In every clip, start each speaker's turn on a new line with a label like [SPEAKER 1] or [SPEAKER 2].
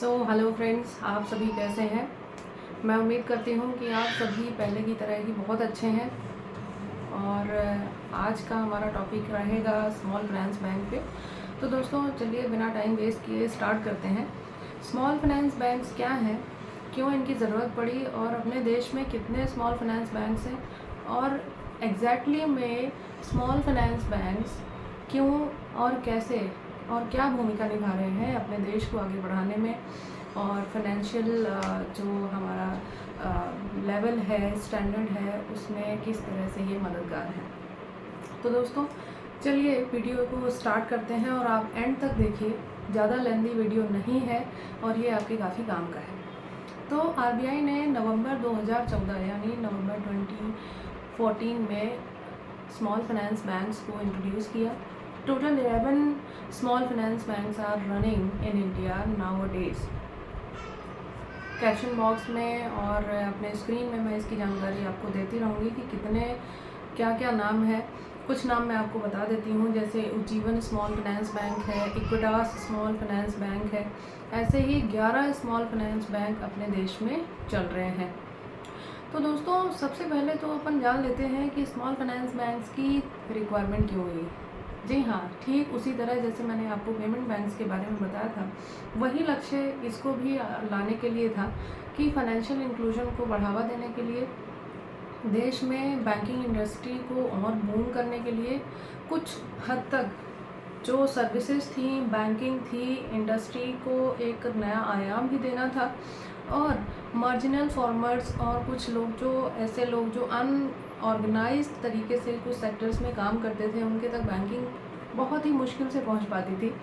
[SPEAKER 1] Hello friends, आप सभी कैसे हैं। मैं उम्मीद करती हूँ कि आप सभी पहले की तरह ही बहुत अच्छे हैं। और आज का हमारा टॉपिक रहेगा स्मॉल फाइनेंस बैंक पे। तो दोस्तों चलिए बिना टाइम वेस्ट किए स्टार्ट करते हैं। स्मॉल फाइनेंस बैंक्स क्या हैं, क्यों इनकी ज़रूरत पड़ी और अपने देश में कितने स्मॉल फाइनेंस बैंक्स हैं और एग्जैक्टली में स्मॉल फाइनेंस बैंक्स क्यों और कैसे और क्या भूमिका निभा रहे हैं अपने देश को आगे बढ़ाने में और फाइनेंशियल जो हमारा लेवल है, स्टैंडर्ड है, उसमें किस तरह से ये मददगार है। तो दोस्तों चलिए वीडियो को स्टार्ट करते हैं और आप एंड तक देखिए, ज़्यादा लेंदी वीडियो नहीं है और ये आपके काफ़ी काम का है। तो आरबीआई ने नवंबर 2014 यानी नवंबर 2014 में स्मॉल फाइनेंस बैंक्स को इंट्रोड्यूस किया। Total 11 small finance banks are running in India nowadays. Caption box में और अपने स्क्रीन में मैं इसकी जानकारी आपको देती रहूँगी कि कितने क्या क्या नाम है। कुछ नाम मैं आपको बता देती हूँ, जैसे उज्जीवन स्मॉल फाइनेंस बैंक है, इक्विटास स्मॉल फाइनेंस बैंक है। ऐसे ही 11 स्मॉल फाइनेंस बैंक अपने देश में चल रहे हैं। तो दोस्तों सबसे पहले तो अपन जान लेते हैं कि स्मॉल फाइनेंस बैंक्स की रिक्वायरमेंट क्यों हुई। जी हाँ, ठीक उसी तरह जैसे मैंने आपको पेमेंट बैंक्स के बारे में बताया था, वही लक्ष्य इसको भी लाने के लिए था कि फाइनेंशियल इंक्लूजन को बढ़ावा देने के लिए, देश में बैंकिंग इंडस्ट्री को और बूम करने के लिए, कुछ हद तक जो सर्विसेज थी, बैंकिंग थी, इंडस्ट्री को एक नया आयाम भी देना था और मार्जिनल फार्मर्स और कुछ लोग जो ऐसे लोग जो अनऑर्गेनाइज्ड तरीके से कुछ सेक्टर्स में काम करते थे, उनके तक बैंकिंग बहुत ही मुश्किल से पहुंच पाती थी।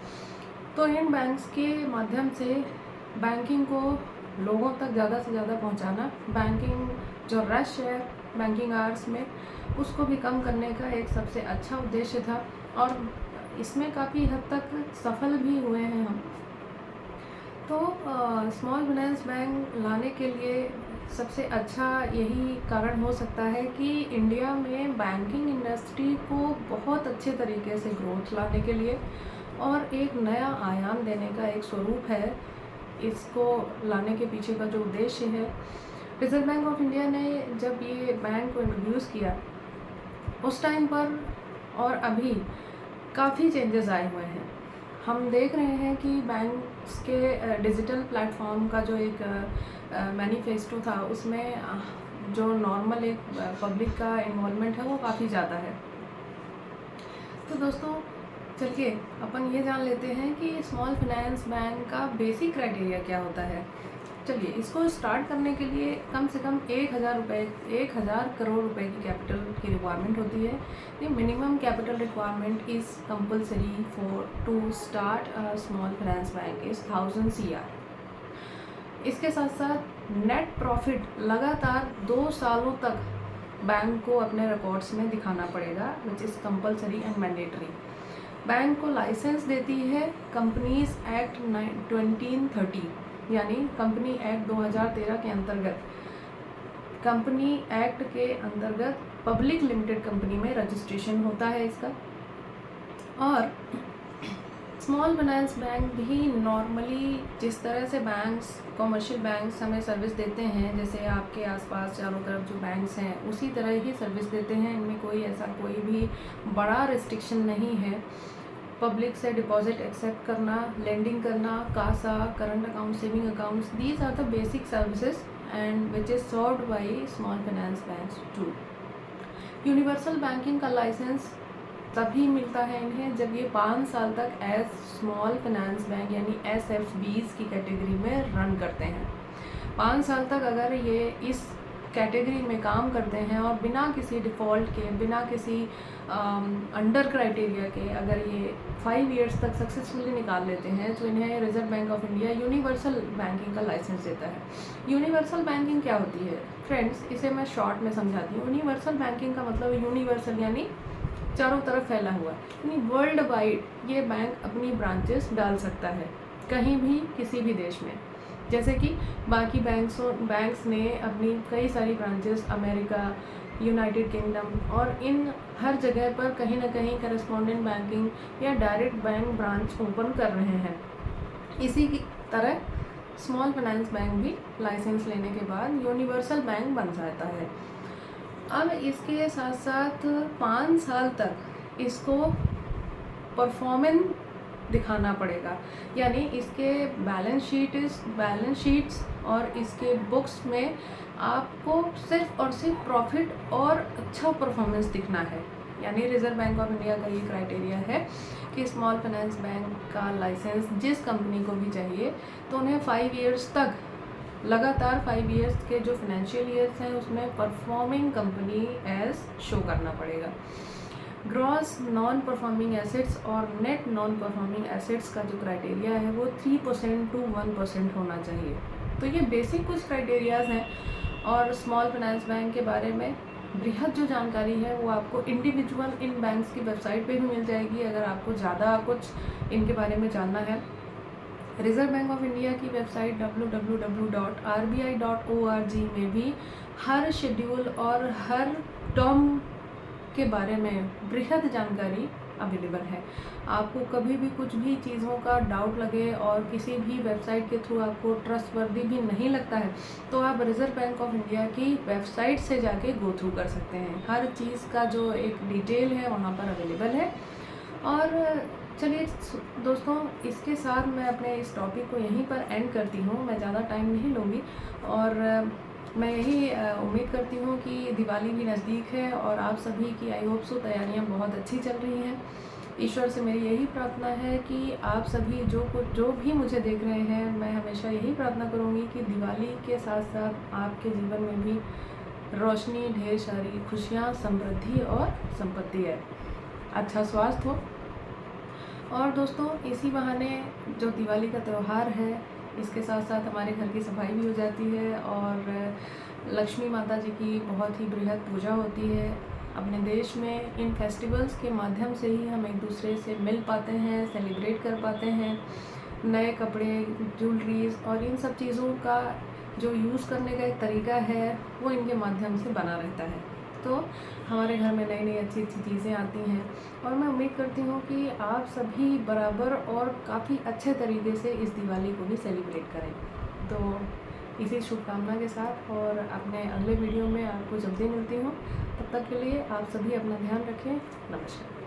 [SPEAKER 1] तो इन बैंक्स के माध्यम से बैंकिंग को लोगों तक ज़्यादा से ज़्यादा पहुंचाना, बैंकिंग जो रश है बैंकिंग आवर्स में, उसको भी कम करने का एक सबसे अच्छा उद्देश्य था और इसमें काफ़ी हद तक सफल भी हुए हैं हम। तो स्मॉल फाइनेंस बैंक लाने के लिए सबसे अच्छा यही कारण हो सकता है कि इंडिया में बैंकिंग इंडस्ट्री को बहुत अच्छे तरीके से ग्रोथ लाने के लिए और एक नया आयाम देने का एक स्वरूप है। इसको लाने के पीछे का जो उद्देश्य है, रिजर्व बैंक ऑफ इंडिया ने जब ये बैंक को इंट्रोड्यूस किया उस टाइम पर और अभी काफ़ी चेंजेस आए हुए हैं। हम देख रहे हैं कि बैंक्स के डिजिटल प्लेटफॉर्म का जो एक मैनिफेस्टो था, उसमें जो नॉर्मल एक पब्लिक का इन्वॉल्वमेंट है वो काफ़ी ज़्यादा है। तो दोस्तों चलिए अपन ये जान लेते हैं कि स्मॉल फाइनेंस बैंक का बेसिक क्राइटेरिया क्या होता है। चलिए इसको स्टार्ट करने के लिए कम से कम 1000 करोड़ रुपए की कैपिटल की रिक्वायरमेंट होती है। The minimum capital requirement is compulsory for to start a small finance bank is 1000 CR। इसके साथ साथ नेट प्रॉफिट लगातार 2 सालों तक बैंक को अपने रिकॉर्ड्स में दिखाना पड़ेगा, which is compulsory and mandatory. Bank को लाइसेंस देती है कंपनीज एक्ट 1930 यानी कंपनी एक्ट 2013 के अंतर्गत। कंपनी एक्ट के अंतर्गत पब्लिक लिमिटेड कंपनी में रजिस्ट्रेशन होता है इसका। और स्मॉल फाइनेंस बैंक भी नॉर्मली जिस तरह से बैंक्स, कमर्शियल बैंक्स हमें सर्विस देते हैं, जैसे आपके आसपास चारों तरफ जो बैंक्स हैं उसी तरह ही सर्विस देते हैं। इनमें कोई ऐसा कोई भी बड़ा रिस्ट्रिक्शन नहीं है। पब्लिक से डिपॉजिट एक्सेप्ट करना, लेंडिंग करना, CASA, current account, saving accounts, these are the basic services and which is served by small finance banks too. Universal banking का लाइसेंस तभी मिलता है इन्हें जब ये 5 साल तक एज स्मॉल फाइनेंस बैंक यानी SFBs की कैटेगरी में रन करते हैं। 5 साल तक अगर ये इस कैटेगरी में काम करते हैं और बिना किसी डिफ़ॉल्ट के, बिना किसी अंडर क्राइटेरिया के अगर ये 5 इयर्स तक सक्सेसफुली निकाल लेते हैं, तो इन्हें reserve bank of India universal banking का लाइसेंस देता है। यूनिवर्सल बैंकिंग क्या होती है फ्रेंड्स, इसे मैं शॉर्ट में समझाती हूँ। यूनिवर्सल बैंकिंग का मतलब यूनिवर्सल यानी चारों तरफ फैला हुआ, यानी वर्ल्ड वाइड ये बैंक अपनी ब्रांचेस डाल सकता है कहीं भी किसी भी देश में। जैसे कि बाकी बैंक्स ने अपनी कई सारी ब्रांचेस अमेरिका, यूनाइटेड किंगडम और इन हर जगह पर कहीं ना कहीं करस्पॉन्डेंट बैंकिंग या डायरेक्ट बैंक ब्रांच ओपन कर रहे हैं। इसी की तरह स्मॉल फाइनेंस बैंक भी लाइसेंस लेने के बाद यूनिवर्सल बैंक बन जाता है। अब इसके साथ साथ 5 साल तक इसको परफॉर्मेंस दिखाना पड़ेगा, यानी इसके बैलेंस शीट्स और इसके बुक्स में आपको सिर्फ और सिर्फ प्रॉफिट और अच्छा परफॉर्मेंस दिखना है। यानी रिजर्व बैंक ऑफ इंडिया का ये क्राइटेरिया है कि स्मॉल फाइनेंस बैंक का लाइसेंस जिस कंपनी को भी चाहिए तो उन्हें 5 इयर्स तक लगातार 5 इयर्स के जो फाइनेंशियल ईयर्स हैं उसमें परफॉर्मिंग कंपनी एज शो करना पड़ेगा। ग्रॉस नॉन परफॉर्मिंग एसेट्स और नेट नॉन परफॉर्मिंग एसेट्स का जो क्राइटेरिया है वो 3% to 1% होना चाहिए। तो ये बेसिक कुछ क्राइटेरियाज हैं और स्मॉल फाइनेंस बैंक के बारे में बृहद जो जानकारी है वो आपको इंडिविजुअल इन बैंक्स की वेबसाइट पे भी मिल जाएगी अगर आपको ज़्यादा कुछ इनके बारे में जानना है। रिजर्व बैंक ऑफ इंडिया की वेबसाइट www.rbi.org में भी हर शेड्यूल और हर टर्म के बारे में बृहद जानकारी अवेलेबल है। आपको कभी भी कुछ भी चीज़ों का डाउट लगे और किसी भी वेबसाइट के थ्रू आपको ट्रस्टवर्दी भी नहीं लगता है तो आप रिजर्व बैंक ऑफ इंडिया की वेबसाइट से जाके गो थ्रू कर सकते हैं। हर चीज़ का जो एक डिटेल है वहाँ पर अवेलेबल है। और चलिए दोस्तों, इसके साथ मैं अपने इस टॉपिक को यहीं पर एंड करती हूँ। मैं ज़्यादा टाइम नहीं लूँगी और मैं यही उम्मीद करती हूँ कि दिवाली भी नज़दीक है और आप सभी की आई होप सो तैयारियाँ बहुत अच्छी चल रही हैं। ईश्वर से मेरी यही प्रार्थना है कि आप सभी जो भी मुझे देख रहे हैं, मैं हमेशा यही प्रार्थना करूँगी कि दिवाली के साथ साथ आपके जीवन में भी रोशनी, ढेर सारी खुशियाँ, समृद्धि और संपत्ति है, अच्छा स्वास्थ्य हो। और दोस्तों, इसी बहाने जो दिवाली का त्यौहार है इसके साथ साथ हमारे घर की सफाई भी हो जाती है और लक्ष्मी माता जी की बहुत ही बृहद पूजा होती है। अपने देश में इन फेस्टिवल्स के माध्यम से ही हम एक दूसरे से मिल पाते हैं, सेलिब्रेट कर पाते हैं। नए कपड़े, ज्वेलरीज और इन सब चीज़ों का जो यूज़ करने का एक तरीका है वो इनके माध्यम से बना रहता है। तो हमारे घर में नई नई अच्छी अच्छी चीज़ें आती हैं और मैं उम्मीद करती हूँ कि आप सभी बराबर और काफ़ी अच्छे तरीके से इस दिवाली को भी सेलिब्रेट करें। तो इसी शुभकामना के साथ और अपने अगले वीडियो में आपको जल्दी मिलती हूँ। तब तक के लिए आप सभी अपना ध्यान रखें। नमस्कार।